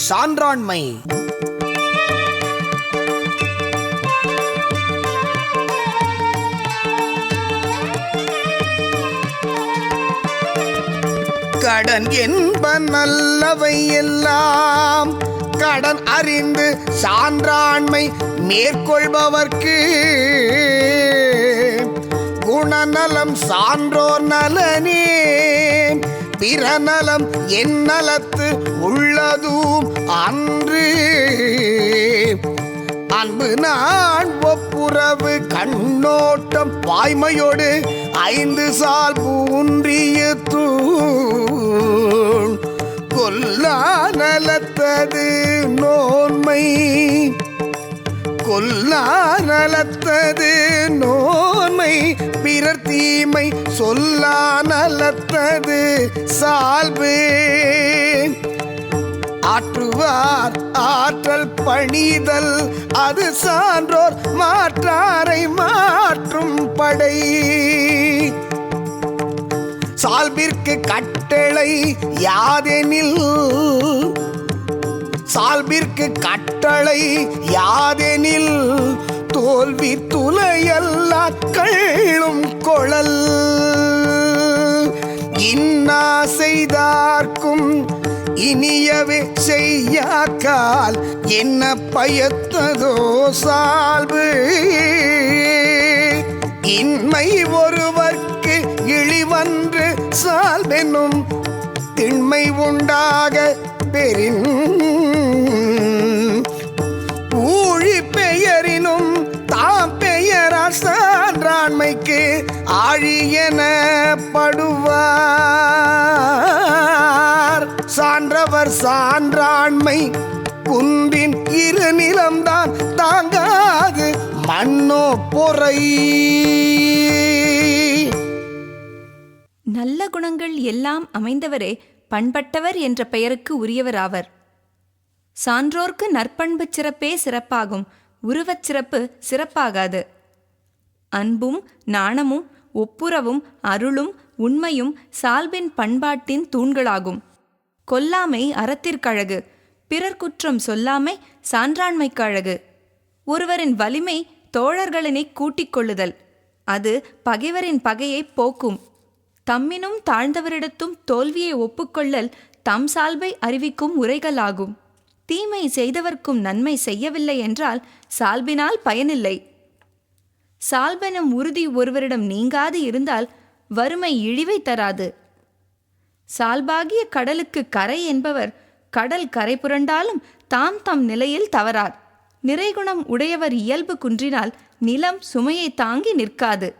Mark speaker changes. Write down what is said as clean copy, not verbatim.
Speaker 1: சான்றாண்மை. கடன் என்ப நல்லவை எல்லாம் கடன் அறிந்து சான்றாண்மை மேற்கொள்பவர்க்கு குணநலம் சான்றோர் நலனே பிறநலம் என் நலத்து உள்ளதும் அன்று. அன்பு நான் ஒப்புரவு கண்ணோட்டம் வாய்மையோடு ஐந்து சால் பூன்றிய தூண் கொல்லா நலத்தது நோன்மை கொல்லா நலத்தது நோன்மை பிறர் தீமை சொல்லா நலத்தது சால்பு. ஆற்றுவார் ஆற்றல் பணிதல் அது சான்றோர் மாற்றாரை மாற்றும் படை. சால்பிற்கு கட்டளை யாதெனில் சால்பிற்கு கட்டளை யாதெனில் தோல்வி துளையல்லா கள்ளும் கொளல். இன்னா செய்தார்க்கும் இனியவே செய்யாக்கால் என்ன பயத்ததோ சால்பு. இன்மை ஒருவர்க்கு இழிவன்று சால்பெனும் திண்மை உண்டாக பெறின் ஊழி பெயரினும் தாம் பெயரார் சான்றாண்மைக்கு ஆழியென படுவார். சான்றவர் சான்றாண்மை குன்றின் இரு நிலம்தான் தாங்காது மண்ணோ பொறை.
Speaker 2: நல்ல குணங்கள் எல்லாம் அமைந்தவரே பண்பட்டவர் என்ற பெயருக்கு உரியவராவர். சான்றோர்க்கு நற்பண்பு சிறப்பே சிறப்பாகும், உருவச் சிறப்பு சிறப்பாகாது. அன்பும் நாணமும் ஒப்புரவும் அருளும் உண்மையும் சால்பின் பண்பாட்டின் தூண்களாகும். கொல்லாமை அறத்திற்கழகு, பிறர் குற்றம் சொல்லாமை சான்றாண்மைக்கு அழகு. ஒருவரின் வலிமை தோழர்களினை கூட்டிக் கொள்ளுதல், அது பகைவரின் பகையை போக்கும். தம்மினும் தாழ்ந்தவரிடத்தும் தோல்வியை ஒப்புக்கொள்ளல் தம் சால்பை அறிவிக்கும் உரைகளாகும். தீமை செய்தவர்க்கும் நன்மை செய்யவில்லை என்றால் சால்பினால் பயனில்லை. சால்பெனும் உறுதி ஒருவரிடம் நீங்காது இருந்தால் வறுமை இழிவை தராது. சால்பாகிய கடலுக்கு கரை என்பவர் கடல் கரை புரண்டாலும் தாம் தம் நிலையில் தவறார். நிறைகுணம் உடையவர் இயல்பு குன்றினால் நிலம் சுமையை தாங்கி நிற்காது.